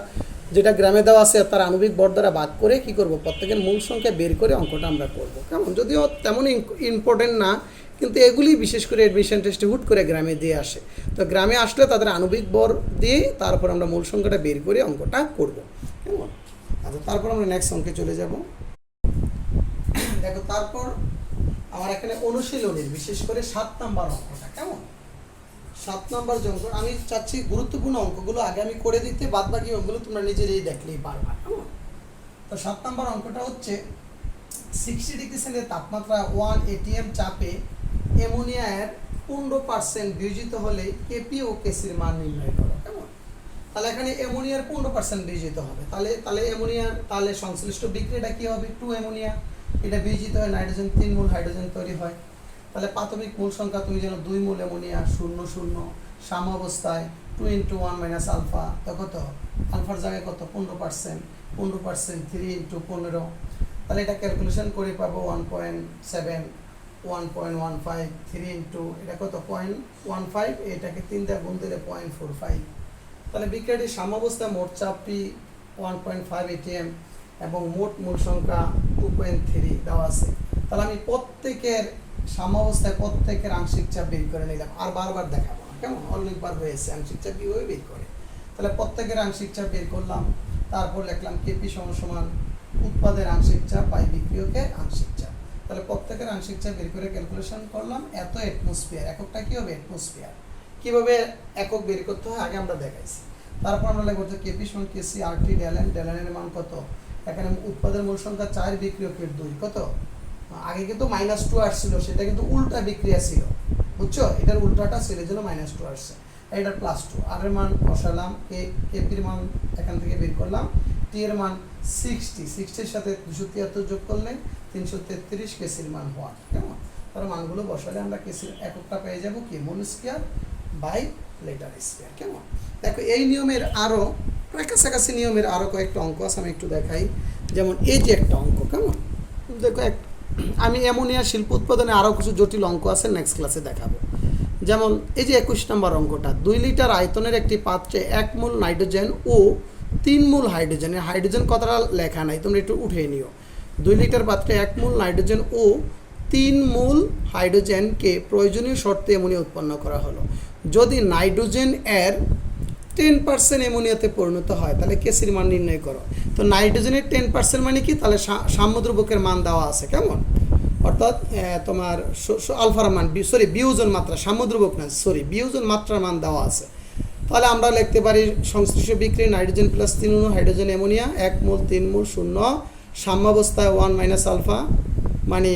যেটা গ্রামে দেওয়া আছে তার আণবিক ভর দ্বারা ভাগ করে কি করব, প্রত্যেকের মূল সংখ্যা বের করে অঙ্কটা আমরা করব। কেমন? যদিও তেমন ইম্পর্টেন্ট না, কিন্তু এগুলি বিশেষ করে অ্যাডমিশন টেস্টে হুট করে গ্রামে দিয়ে আসে। তো গ্রামে আসলে তাদের আণবিক ভর দিয়ে তারপর আমরা মূল সংখ্যাটা বের করে অঙ্কটা করব। কেমন? আচ্ছা, তারপর আমরা নেক্সট অঙ্কে চলে যাব। দেখো, তারপর আমার এখানে অনুশীলনের বিশেষ করে 7 নাম্বার অঙ্কটা। কেমন? 7 নাম্বার যে অঙ্ক, আমি চাচ্ছি গুরুত্বপূর্ণ অঙ্কগুলো আগে আমি করে দিতে, বাদ বাকি অঙ্কগুলো তোমরা নিজেরাই দেখলেই পারবা। কেমন? তো 7 নাম্বার অঙ্কটা হচ্ছে 60 ডিগ্রি সেন্টিগ্রেড তাপমাত্রা 1 ATM চাপে অ্যামোনিয়ার 15% বিয়োজিত হলে কেপি ও কেসির মান নির্ণয় করো। কেমন? তাহলে এখানে অ্যামোনিয়ার 15% বিয়োজিত হবে, তাহলে অ্যামোনিয়ার তাহলে সংশ্লিষ্ট বিক্রিয়াটা কি হবে? 2 অ্যামোনিয়া, এটা বিয়োজিত হয় নাইট্রোজেন 3 মোল হাইড্রোজেন তৈরি হয়। তাহলে প্রাথমিক মূল সংখ্যা তুমি জানো 2 মোল অ্যামোনিয়া 0 0, সাম্যাবস্থায় 2 × 1 - আলফা, তো কত? আলফার জায়গায় কত? 15%, 15% 3 × 15। তাহলে এটা ক্যালকুলেশন করে পাবো 1.7, 1.15, 3 × এটা কত? 0.15, এটাকে 3 দিয়ে গুণ দিলে 0.45। তাহলে বিক্রিয়াটির সাম্যাবস্থায় মোট চাপটি 1.5 ATM এবং মোট মূল সংখ্যা 2.3 দেওয়া আছে। তাহলে আমি প্রত্যেকের সাম্যাবস্থায় প্রত্যেকের আংশিক চাপ বের করে নিলাম, আর বারবার দেখাবো না। কেমন? অনেকবার হয়েছে আংশিক চাপ কীভাবে বের করে। তাহলে প্রত্যেকের আংশিক চাপ বের করলাম, তারপর লিখলাম কেপি সমান উৎপাদের আংশিক চাপ বাই বিক্রিয়কের আংশিক চাপ। তাহলে প্রত্যেকের আংশিক চাপ বের করে ক্যালকুলেশন করলাম। এত অ্যাটমসফিয়ার, এককটা কি হবে? অ্যাটমসফিয়ার। কীভাবে একক বের করতে হয় আগে আমরা দেখাইছি। তারপর আমরা লিখব যে কেপি সমান কেসি আরটি ডেলেনের মান কত? এখানে উৎপাদের মূল সংখ্যা 4, বিক্রিয়কের 2, কত? আগে কিন্তু -2 আসছিল, সেটা কিন্তু উল্টা বিক্রিয়া ছিল, বুঝছো? এটার উল্টাটা ছিল, এই জন্য -2 আসছে। এটার +2। আর এর মান বসালাম, কেপির মান এখান থেকে বের করলাম। টি এর মান 60, 60-এর সাথে 273 যোগ করলে 333, কেসির মান 1। কেমন? তার মানগুলো বসালে আমরা কেসির এককটা পেয়ে যাব কি? মোল স্কয়ার বাই লিটার স্কয়ার। কেমন? দেখো, এই নিয়মের আরও প্রায় কাছাকাছি নিয়মের আরও কয়েকটা অঙ্ক আছে, আমি একটু দেখাই। যেমন এই যে একটা অঙ্ক। কেমন? দেখো, আমি অ্যামোনিয়া শিল্প উৎপাদনে আরও কিছু জটিল অঙ্ক আছে, নেক্সট ক্লাসে দেখাবো। যেমন এই যে 21 নম্বর অঙ্কটা, 2 লিটার আয়তনের একটি পাত্রে 1 মোল নাইট্রোজেন ও 3 মোল হাইড্রোজেনের, হাইড্রোজেন কথাটা লেখা নাই, তোমরা একটু উঠিয়ে নিও। 2 লিটার পাত্রে 1 মোল নাইট্রোজেন ও 3 মোল হাইড্রোজেনকে প্রয়োজনীয় শর্তে অ্যামোনিয়া উৎপন্ন করা হলো। যদি নাইট্রোজেন এর 10% অ্যামোনিয়াতে পরিণত হয় তাহলে কেসির মান নির্ণয় করো। তো নাইট্রোজেনের 10% মানে কি? তাহলে সাম্যদ্রব্যকের মান দেওয়া আছে। কেমন? অর্থাৎ তোমার আলফার মান, বিয়োজন মাত্রা, সাম্যদ্রব্যক না, বিয়োজন মাত্রার মান দেওয়া আছে। তাহলে আমরা লিখতে পারি সংশ্লিষ্ট বিক্রিয়া নাইট্রোজেন প্লাস 3 অণু হাইড্রোজেন অ্যামোনিয়া 1 মোল 3 মোল 0, সাম্যাবস্থায় 1 - আলফা মানে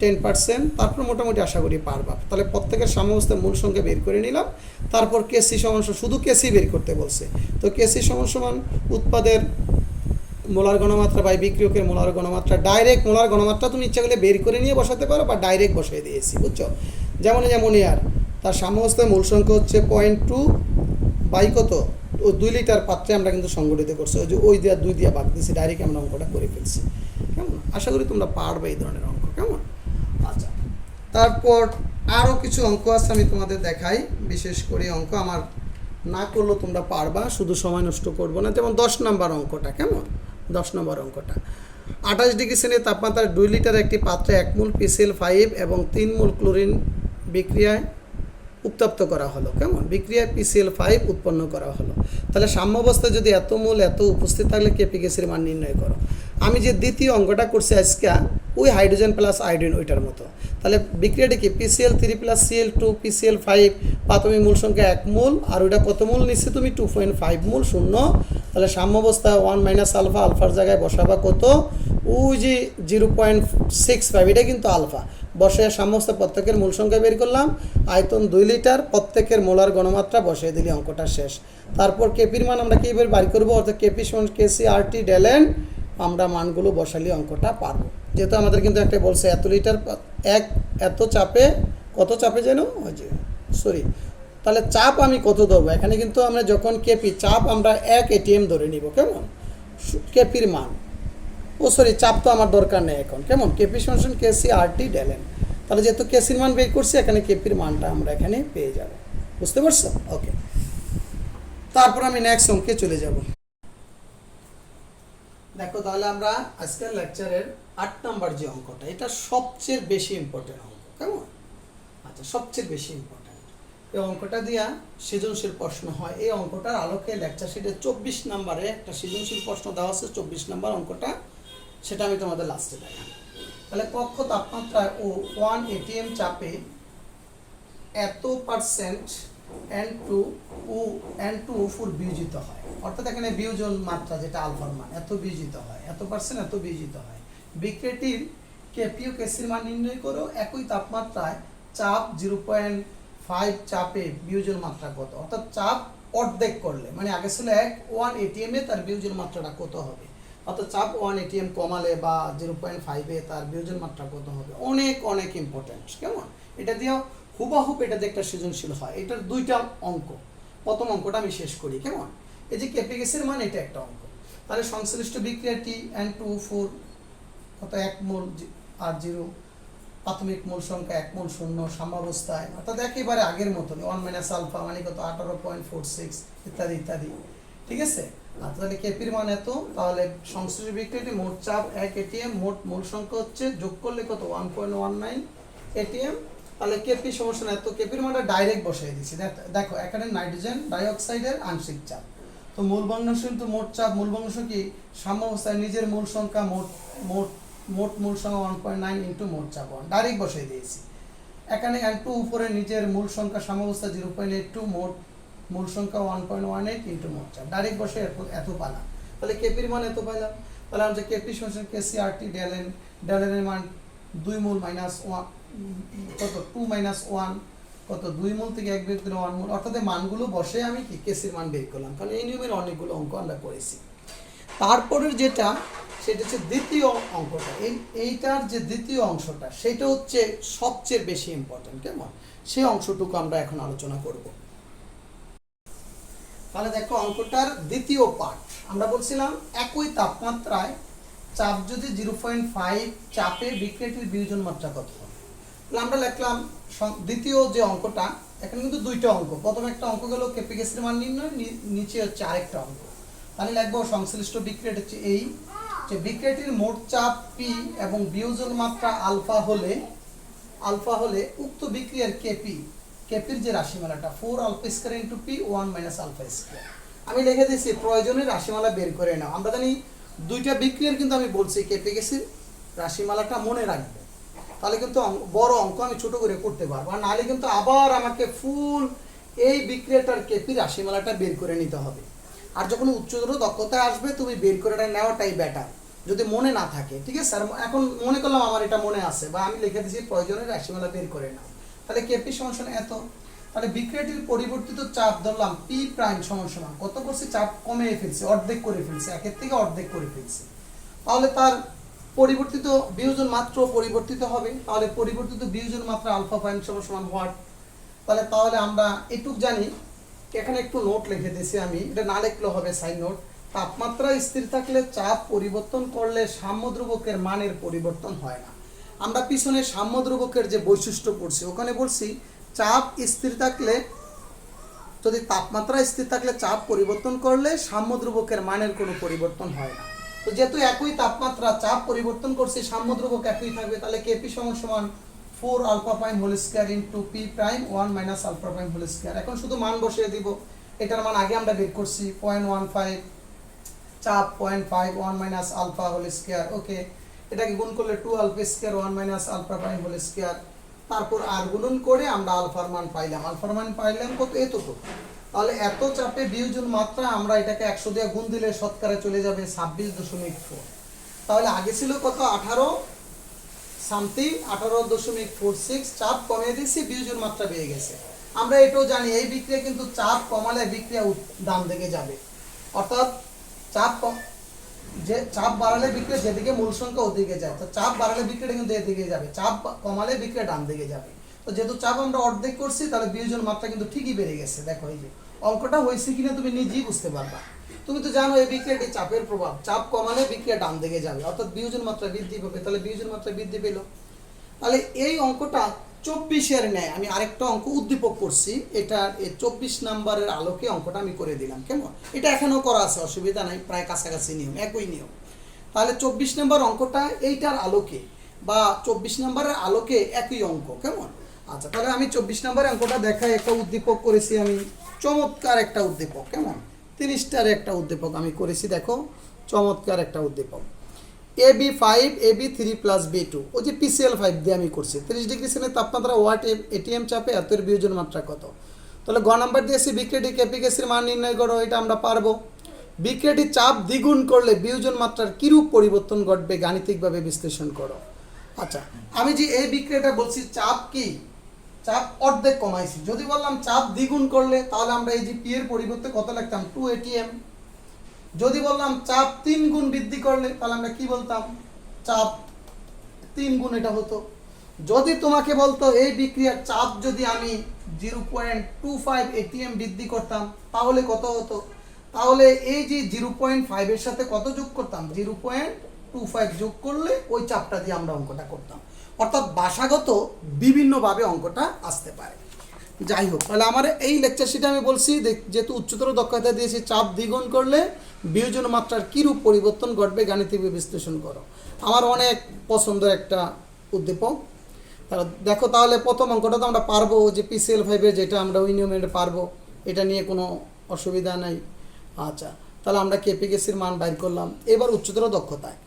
10%। তারপর মোটামুটি আশা করি পারবা। তাহলে প্রত্যেকের সাম্যাবস্থায় মূল সংখ্যা বের করে নিলাম। তারপর কেসি সমান, শুধু কেসি বের করতে বলছে, তো কেসি সমান উৎপাদের মোলার ঘনমাত্রা বাই বিক্রিয়কের মোলার ঘনমাত্রা। ডাইরেক্ট মোলার ঘনমাত্রা তুমি ইচ্ছা করলে বের করে নিয়ে বসাতে পারো, বা ডাইরেক্ট বসাই দিয়েছি, বুঝছো? যেমন অ্যামোনিয়ার তার সাম্যাবস্থায় মূল সংখ্যা হচ্ছে 0.2 বাই কত? ও 2 লিটার পাত্রে আমরা কিন্তু সংগঠিত করছি, ওই দিয়ে 2 দিয়ে বাদ দিয়েছি, ডাইরেক্ট আমরা অঙ্কটা করে ফেলছি। কেমন? আশা করি তোমরা পারবে এই ধরনের অঙ্ক। কেমন? আচ্ছা, তারপর আরও কিছু অঙ্ক আছে, আমি তোমাদের দেখাই। বিশেষ করে অঙ্ক আমার না করলেও তোমরা পারবা, শুধু সময় নষ্ট করবো না। যেমন 10 নম্বর অঙ্কটা। কেমন? 10 নম্বর অঙ্কটা, 28 ডিগ্রি সেন্টিগ্রেড তাপমাত্রায় 2 লিটার একটি পাত্রে 1 মোল PCl5 এবং 3 মোল ক্লোরিন বিক্রিয়ায় উত্তপ্ত করা হলো। কেমন? বিক্রিয়ায় PCl5 উৎপন্ন করা হলো। তাহলে সাম্যাবস্থায় যদি এত মোল এত উপস্থিত থাকলে কেপি গ্যাসের মান নির্ণয় করো। আমি যে দ্বিতীয় অঙ্কটা করছি আজকে, ওই হাইড্রোজেন প্লাস আয়োডিন ওইটার মতো। তাহলে বিক্রিয়াটা কি PCl3 প্লাস Cl2 PCl5 প্রাথমিক মূল সংখ্যা 1 মোল আর ওটা কত মোল নিচ্ছে তুমি 2.5 মোল শূন্য। তাহলে সাম্যাবস্থা 1 মাইনাস আলফা, আলফার জায়গায় বসাবা কত ওই যে 0.65, এটা কিন্তু আলফা বসে সাম্যাবস্থা প্রত্যেকের মূল সংখ্যা বের করলাম, আয়তন 2 লিটার, প্রত্যেকের মোলার ঘনমাত্রা বসিয়ে দিলে অঙ্কটা শেষ। তারপর কেপির মান আমরা কীভাবে বার করবো, অর্থাৎ কেপি সমান KC/RT ডেলেন, আমরা মানগুলো বসালে অঙ্কটা পারবো। যেহেতু আমাদের কিন্তু একটা বলছে এত লিটার এত চাপে, কত চাপে যেন ওই যে সরি, তাহলে চাপ আমি কত ধরবো এখানে, কিন্তু আমরা যখন কেপি চাপ আমরা 1 ATM ধরে নিব, কেমন কেপির মান, ও সরি চাপ তো আমার দরকার নেই এখন, কেমন কেপি সমান KC/RT ডেলেন। তাহলে যেহেতু কেসির মান বের করছি এখানে কেপির মানটা আমরা এখানে পেয়ে যাব, বুঝতে পারছো? ওকে, তারপর আমি নেক্সট অঙ্কে চলে যাব। দেখো তাহলে আমরা আজকের লেকচারের 8 নাম্বার যে অঙ্কটা, এটা সবচেয়ে বেশি ইম্পর্টেন্ট অঙ্ক, কেমন? আচ্ছা, সবচেয়ে বেশি ইম্পর্টেন্ট এই অঙ্কটা দিয়া সৃজনশীল প্রশ্ন হয়। এই অঙ্কটার আলোকে লেকচার শিটে 24 নম্বরে একটা সৃজনশীল প্রশ্ন দেওয়া আছে, 24 নম্বর অঙ্কটা, সেটা আমি তোমাদের লাস্টে দেখাব। তাহলে কক্ষ তাপমাত্রায় ও 1 ATM চাপে এত % N2O4 বিয়োজিত হয়, অর্থাৎ এখানে বিয়োজন মাত্রা যেটা আলফার মান, এত বিয়োজিত হয়, এত % এত বিয়োজিত হয়। বিক্রিয়াটির কেপি ও কেসির মান নির্ণয় করো। একই তাপমাত্রায় চাপ 0.5 চাপে বিয়োজন মাত্রা কত, অর্থাৎ চাপ অর্ধেক করলে, মানে আগে ছিল 1 ATM এ, তার বিয়োজন মাত্রাটা কত হবে, অর্থাৎ চাপ 1 ATM কমালে বা 0.5 এ তার বিয়োজন মাত্রা কত হবে। অনেক অনেক ইম্পর্টেন্ট, কেমন? এটা দিয়েও হুবাহুব এটাতে একটা সৃজনশীল হয়। এটার 2টা অঙ্ক, প্রথম অঙ্কটা আমি শেষ করি, কেমন? এই যে কেপি গ্যাসের মান, এটা একটা অঙ্ক। তাহলে সংশ্লিষ্ট বিক্রিয়াটি N2O4 কত 1 মোল আর 0, প্রাথমিক মোল সংখ্যা 1 মোল শূন্য, সাম্যাবস্থায়, অর্থাৎ একেবারে আগের মতনই 1 মাইনাস আলফা মানে কত 18.46 ইত্যাদি ইত্যাদি, ঠিক আছে? আর তাহলে কেপির মান এত, তাহলে সংশ্লিষ্ট বিক্রিয়াটি মোট চাপ 1 ATM, মোট মোল সংখ্যা হচ্ছে যোগ করলে কত 1.19 ATM। তাহলে কেপি সমস্যা না, তো কেপির মানটা ডাইরেক্ট বসাই দিছি। দেখো এখানে নাইট্রোজেন ডাইঅক্সাইডের আংশিক চাপ, তো মূল ভগ্নাংশ কিন্তু মোট চাপ, মূল ভগ্নাংশ কি সাম্যাবস্থায় নিজের মূল সংখ্যা মোট মোট মোট মূল সংখ্যা 1.9 ইন্টু মোট চাপ 1, ডাইরেক্ট বসাই দিয়েছি। এখানে N2 উপরে নিজের মূল সংখ্যা সাম্যাবস্থা 0.82, মোট মূল সংখ্যা 1.18 ইন্টু মোট চাপ, ডাইরেক্ট বসে এত পালাম। তাহলে কেপির মান এত পাইলাম। তাহলে আমরা কেপি সমান KC/RT ডেলেন, ডেলেনের মান 2 মোল মাইনাস 1 কত 2 মাইনাস 1 কত 2 মোল থেকে 1 বিয়োগ দিলে 1 মোল, অর্থাৎ মানগুলো বসে আমি কি কেসির মান বের করলাম, কারণ এই নিয়মের অনেকগুলো অঙ্ক আমরা করেছি। তারপরের যেটা, সেটা হচ্ছে দ্বিতীয় অঙ্কটা, এইটার যে দ্বিতীয় অংশটা, সেটা হচ্ছে সবচেয়ে বেশি ইম্পর্টেন্ট, কেমন? সেই অংশটুকু আমরা এখন আলোচনা করব। তাহলে দেখো অঙ্কটার দ্বিতীয় পার্ট, আমরা বলছিলাম একই তাপমাত্রায় চাপ যদি 0.5 চাপে বিক্রিয়াটির বিয়োজন মাত্রা কত হবে। তাহলে আমরা লিখলাম দ্বিতীয় যে অঙ্কটা, এখানে কিন্তু 2টা অঙ্ক, প্রথম একটা অঙ্ক গেল কেপি গ্যাসের মান নির্ণয়, নিচে হচ্ছে আরেকটা অঙ্ক। তাহলে লিখবো সংশ্লিষ্ট বিক্রিয়াটি হচ্ছে এই যে বিক্রিয়াটির মোট চাপ P এবং বিয়োজন মাত্রা আলফা হলে উক্ত বিক্রিয়ার কেপির যে রাশিমালাটা 4 alpha square into P 1 minus alpha square, আমি লিখে দিয়েছি প্রয়োজনের রাশিমালা বের করে নাও। আমরা জানি 2টা বিক্রিয়ার, কিন্তু আমি বলছি কেপি গ্যাসের রাশিমালাটা মনে রাখবো, তাহলে কিন্তু বড় অঙ্ক আমি ছোট করে করতে পারবো, আর নাহলে কিন্তু আবার আমাকে ফুল এই বিক্রিয়াটার কেপি রাশিমালাটা বের করে নিতে হবে। আর যখন উচ্চতর দক্ষতায় আসবে তুমি বের করে নেওয়াটাই বেটার, যদি মনে না থাকে, ঠিক আছে? আর এখন মনে করলাম আমার এটা মনে আছে, বা আমি লিখে দিয়েছি প্রয়োজনের রাশিমালা বের করে নাও। তাহলে কেপি সমান এত, তাহলে বিক্রিয়াটির পরিবর্তিত চাপ ধরলাম P প্রাইম সমান কত করছি, চাপ কমিয়ে ফেলছি, অর্ধেক করে ফেলছি, একের থেকে অর্ধেক করে ফেলছি। তাহলে তার পরিবর্তিত বিয়োজন মাত্র পরিবর্তিত হবে, তাহলে পরিবর্তিত বিয়োজন মাত্রা আলফা প্রাইম সমান হোয়াট। তাহলে আমরা এটুক জানি, এখানে একটু নোট লিখে দিয়েছি আমি, এটা না লিখলেও হবে সাইড নোট। তাপমাত্রা স্থির থাকলে চাপ পরিবর্তন করলে সাম্যদ্রবকের মানের পরিবর্তন হয় না। আমরা পিছনে সাম্যদ্রবকের যে বৈশিষ্ট্য পড়ছি, ওখানে বলছি চাপ স্থির থাকলে, যদি তাপমাত্রা স্থির থাকলে চাপ পরিবর্তন করলে সাম্যদ্রবকের মানের কোনো পরিবর্তন হয় না। তো যেহেতু একই তাপমাত্রা, চাপ পরিবর্তন করছি, সাম্যদ্রবক একই থাকবে, তাহলে কেপি সমান 4 alpha prime whole square into P prime 1 minus alpha prime whole square. এখন শুধু মান বসিয়ে দিব, এটার মান আগে আমরা বের করছি 0.15, চাপ 0.5, 1 minus alpha whole square, okay. এটাকে গুণ করলে 2 alpha square 1 minus alpha prime whole square, তারপর আর গুণন করে আমরা আলফার মান পাইলাম। আলফার মান পাইলাম কত? এতটুকু। তাহলে এত চাপে বিয়োজন মাত্রা আমরা এটাকে 100 দিয়ে গুণ দিলে শতকরা চলে যাবে 26.4। তাহলে আগে ছিল কত? 18 সামথিং, 18.46। চাপ কমিয়ে দিয়েছি, বিয়োজন মাত্রা বেড়ে গেছে। আমরা এটাও জানি এই বিক্রিয়া কিন্তু চাপ কমালে বিক্রিয়া ডান দিকে যাবে, অর্থাৎ চাপ বাড়ালে বিক্রিয়া যেদিকে মূল সংখ্যা ওদিকে যায়, তো চাপ বাড়ালে বিক্রিয়া কিন্তু এদিকে যাবে, চাপ কমালে বিক্রিয়া ডান দিকে যাবে। তো যেহেতু চাপ আমরা অর্ধেক করছি, তাহলে বিয়োজন মাত্রা কিন্তু ঠিকই বেড়ে গেছে। দেখো এই যে অঙ্কটা হয়েছে কিনা তুমি নিজেই বুঝতে পারবা। তুমি তো জানো এই বিক্রিয়াটি চাপের প্রভাব, চাপ কমালে বিক্রিয়া ডান দিকে যাবে, অর্থাৎ বিয়োজন মাত্রা বৃদ্ধি পাবে। তাহলে বিয়োজন মাত্রা বৃদ্ধি পেল। তাহলে এই অঙ্কটা 24-এর নেয় আমি আরেকটা অঙ্ক উদ্দীপক করছি, এটা 24 নাম্বারের আলোকে অঙ্কটা আমি করে দিলাম। কেমন? এটা এখনো করা আছে, অসুবিধা নাই, প্রায় কাছাকাছি নিয়ম, একই নিয়ম। তাহলে 24 নাম্বার অঙ্কটা এইটার আলোকে বা 24 নাম্বারের আলোকে একই অঙ্ক। কেমন? আচ্ছা, তাহলে আমি 24 নাম্বারের অঙ্কটা দেখাই। একটা উদ্দীপক করেছি আমি, চমৎকার একটা উদ্দীপক। কেমন? 30টার একটা উদ্দীপক আমি করেছি, দেখো চমৎকার একটা উদ্দীপক। AB5 AB3 প্লাস B2, ওই যে PCl5 দিয়ে আমি করছি। 30 ডিগ্রি সেলের তাপমাত্রা ওয়াট এটিএম চাপে এত এর বিয়োজন মাত্রা কত? তাহলে গ নাম্বার দিয়েছি বিক্রিয়াটি কেপি গ্যাসের মান নির্ণয় করো, এটা আমরা পারবো। বিক্রিয়াটি চাপ দ্বিগুণ করলে বিয়োজন মাত্রার কিরূপ পরিবর্তন ঘটবে গাণিতিকভাবে বিশ্লেষণ করো। আচ্ছা, আমি যে এই বিক্রিয়াটা বলছি চাপ কি? চাপ অর্ধেক কমাইছি। যদি বললাম চাপ দ্বিগুণ করলে, তাহলে আমরা এই যে পি এর পরিবর্তে কত লিখতাম? 2 ATM। যদি বললাম চাপ 3 গুণ বৃদ্ধি করলে, তাহলে আমরা কি বলতাম? চাপ 3 গুণ এটা হতো। যদি তোমাকে বলতো এই বিক্রিয়ার চাপ যদি আমি 0.25 ATM বৃদ্ধি করতাম, তাহলে কত হতো? তাহলে এই যে 0.5 এর সাথে কত যোগ করতাম? 0.25 যোগ করলে ওই চাপটা দিয়ে আমরা অঙ্কটা করতাম। অর্থাৎ ভাষাগত বিভিন্নভাবে অঙ্কটা আসতে পারে। যাই হোক, তাহলে আমার এই লেকচার শিটে আমি বলছি যেহেতু উচ্চতর দক্ষতা দিয়েছি, চাপ দ্বিগুণ করলে বিয়োজন মাত্রার কিরূপ পরিবর্তন ঘটবে গাণিতিকভাবে বিশ্লেষণ করো। আমার অনেক পছন্দের একটা উদ্দীপক। তাহলে দেখো, তাহলে প্রথম অঙ্কটা তো আমরা পারবো, যে PCl5 এর যেটা আমরা ওই নিয়মে পারবো, এটা নিয়ে কোনো অসুবিধা নাই। আচ্ছা, তাহলে আমরা কেপি গ্যাসের মান বাইর করলাম। এবার উচ্চতর দক্ষতায়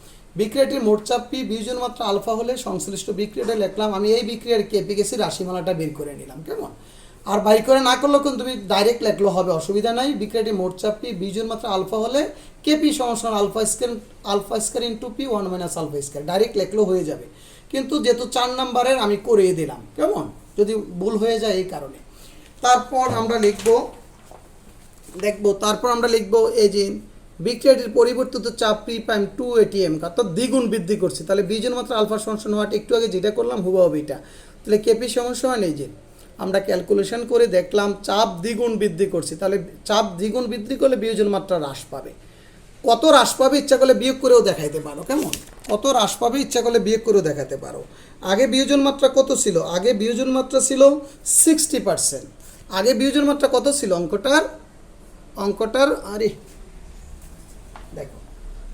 বিক্রিয়াটির মোট চাপ পি, বিয়োজন মাত্রা আলফা হলে সংশ্লিষ্ট বিক্রিয়াটা লিখলাম। আমি এই বিক্রিয়ার কেপি গ্যাসের রাশিমালাটা বের করে নিলাম। কেমন? আর বাই করে না করলেও কিন্তু তুমি ডাইরেক্ট লেখলেও হবে, অসুবিধা নাই। বিক্রিয়াটি মোট চাপ পি, বিয়োজন মাত্রা আলফা হলে কেপি সমান alpha square into P 1 minus alpha square, direct লেখলেও হয়ে যাবে। কিন্তু যেহেতু 4 নাম্বারের আমি করিয়ে দিলাম, কেমন? যদি ভুল হয়ে যায় এই কারণে। তারপর আমরা তারপর আমরা লিখবো এই যে বিক্রিয়াটির পরিবর্তিত চাপ পি প্রাইম 2 ATM, অর্থাৎ দ্বিগুণ বৃদ্ধি করছে। তাহলে বিয়োজন মাত্রা আলফা সমান ওয়াট, একটু আগে যেটা করলাম হুবহু এটা। তাহলে কেপি সমান এই যে আমরা ক্যালকুলেশন করে দেখলাম চাপ দ্বিগুণ বৃদ্ধি করছি। তাহলে চাপ দ্বিগুণ বৃদ্ধি করলে বিয়োজন মাত্রা হ্রাস পাবে। কত হ্রাস পাবে ইচ্ছা করলে বিয়োগ করেও দেখাইতে পারো। কেমন? কত হ্রাস পাবে ইচ্ছা করলে বিয়োগ করেও দেখাতে পারো। আগে বিয়োজন মাত্রা কত ছিল? আগে বিয়োজন মাত্রা ছিল 60%। আগে বিয়োজন মাত্রা কত ছিল অঙ্কটার আরে দেখো,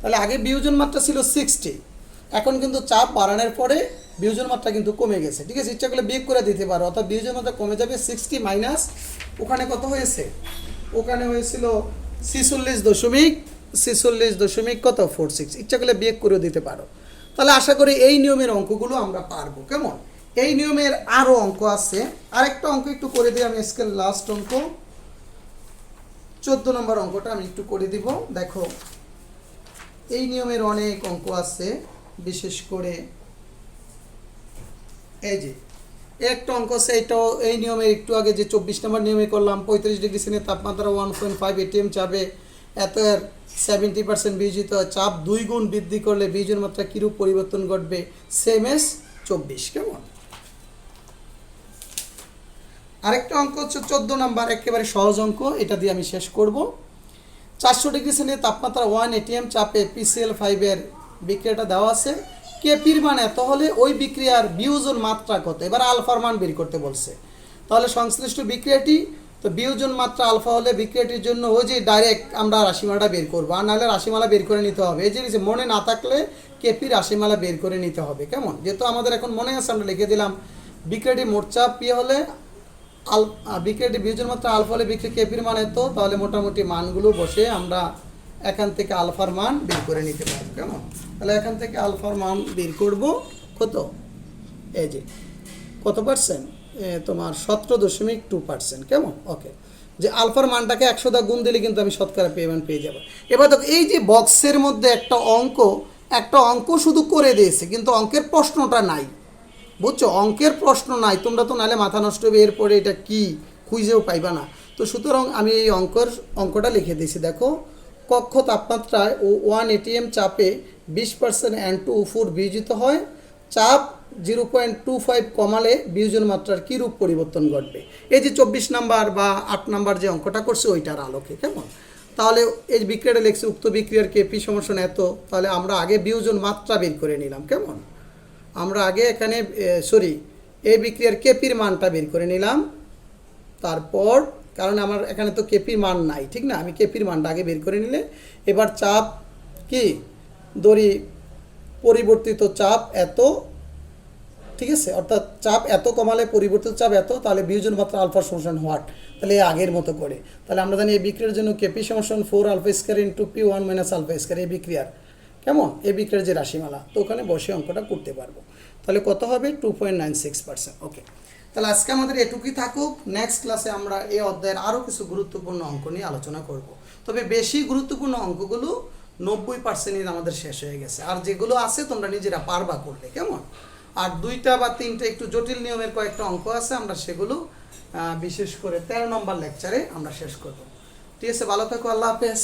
তাহলে আগে বিয়োজন মাত্রা ছিল 60, এখন কিন্তু চাপ বাড়ানোর পরে বিয়োজন মাত্রা কিন্তু কমে গেছে। ঠিক আছে, ইচ্ছা করলে বিয়োগ করে দিতে পারো, অর্থাৎ বিয়োজন মাত্রা কমে যাবে 60 মাইনাস ওখানে কত হয়েছে? ওখানে হয়েছিল 46.46 ইচ্ছা করলে বিয়োগ করেও দিতে পারো। তাহলে আশা করি এই নিয়মের অঙ্কগুলো আমরা পারবো। কেমন? এই নিয়মের আরও অঙ্ক আছে, আরেকটা অঙ্ক একটু করে দিই আমি, আজকের লাস্ট অঙ্ক 14 নম্বর অঙ্কটা আমি একটু করে দিব। দেখো, এই নিয়মের অনেক অঙ্ক আছে, বিশেষ করে এই যে একটা অঙ্ক আছে, এটাও এই নিয়মে একটু আগে যে 24 নম্বর নিয়মে করলাম। 35 ডিগ্রি সেলের তাপমাত্রা 1.5 ATM চাপে এত 70% বিয়োজিত চাপ 2 গুণ বৃদ্ধি করলে বিয়োজন মাত্রা কিরূপ পরিবর্তন ঘটবে? Same S 24। কেমন? আরেকটা অঙ্ক হচ্ছে 14 নাম্বার, একেবারে সহজ অঙ্ক, এটা দিয়ে আমি শেষ করব। 400 ডিগ্রি সেলের তাপমাত্রা 1 ATM চাপে PCl5 এর বিক্রিয়াটা দেওয়া আছে। কেপির মান এত হলে ওই বিক্রিয়ার বিয়োজন মাত্রা কত? এবার আলফার মান বের করতে বলছে। তাহলে সংশ্লিষ্ট বিক্রিয়াটি, তো বিয়োজন মাত্রা আলফা হলে বিক্রিয়াটির জন্য ওই যে ডাইরেক্ট আমরা রাশিমালাটা বের করবো, আর নাহলে রাশিমালা বের করে নিতে হবে। এই যে মনে না থাকলে কেপি রাশিমালা বের করে নিতে হবে। কেমন? যেহেতু আমাদের এখন মনে আছে, আমরা লিখে দিলাম বিক্রিয়াটি মোট চাপ পি হলে বিক্রিয়াটি বিয়োজন মাত্রা আলফা হলে বিক্রিয়া কেপির মান এত, তাহলে মোটামুটি মানগুলো বসে আমরা এখান থেকে আলফার মান বের করে নিতে পারবো। কেমন? তাহলে এখান থেকে আলফার মান বের করব কত, এই যে কত পার্সেন্ট, তোমার 17.2%। কেমন? ওকে, যে আলফার মানটাকে 100 দা গুণ দিলে কিন্তু আমি শতকরা পেমেন্ট পেয়ে যাব। এবার দেখো এই যে বক্সের মধ্যে একটা অঙ্ক শুধু করে দিয়েছে, কিন্তু অঙ্কের প্রশ্নটা নাই। বুঝছো? অঙ্কের প্রশ্ন নাই, তোমরা তো নাহলে মাথা নষ্ট হবে, এরপরে এটা কি খুঁজেও পাইবা না। তো সুতরাং আমি এই অঙ্কটা লিখে দিয়েছি। দেখো, কক্ষ তাপমাত্রায় ও 1 atm চাপে 20% N2O4 বিয়োজিত হয়, চাপ 0.25 কমালে বিয়োজন মাত্রার কী রূপ পরিবর্তন ঘটবে। এই যে 24 নাম্বার বা 8 নাম্বার যে অঙ্কটা করছে ওইটার আলোকে। কেমন? তাহলে এই বিক্রিয়াটা লিখছে উক্ত বিক্রিয়ার কেপি সমান এত। তাহলে আমরা আগে বিয়োজন মাত্রা বের করে নিলাম। কেমন? আমরা আগে এখানে এই বিক্রিয়ার কেপির মানটা বের করে নিলাম। তারপর কারণ আমার এখানে তো কেপির মান নাই, ঠিক না, আমি কেপির মানটা আগে বের করে নিলে এবার চাপ কি ধরি, পরিবর্তিত চাপ এত, ঠিক আছে, অর্থাৎ চাপ এত কমালে পরিবর্তিত চাপ এত, তাহলে বিয়োজন মাত্রা আলফা সমান হোয়াট, তাহলে আগের মতো করে। তাহলে আমরা জানি এই বিক্রিয়ার জন্য কেপি সমান 4 alpha square into P 1 minus alpha square, এই বিক্রিয়ার কেমন, এই বিক্রিয়ার যে রাশিমালা, তো ওখানে বসে অঙ্কটা করতে পারবো। তাহলে কত হবে? 2.96%। ওকে, তাহলে আজকে আমাদের এটুকুই থাকুক। নেক্সট ক্লাসে আমরা এই অধ্যায়ের আরও কিছু গুরুত্বপূর্ণ অঙ্ক নিয়ে আলোচনা করব। তবে বেশি গুরুত্বপূর্ণ অঙ্কগুলো 90% আমাদের শেষ হয়ে গেছে, আর যেগুলো আছে তোমরা নিজেরা পারবা করলে। কেমন? আর 2টা বা 3টা একটু জটিল নিয়মের কয়েকটা অঙ্ক আছে, আমরা সেগুলো বিশেষ করে 13 নম্বর লেকচারে আমরা শেষ করব। ঠিক আছে, ভালো থাকো, আল্লাহ হাফেজ।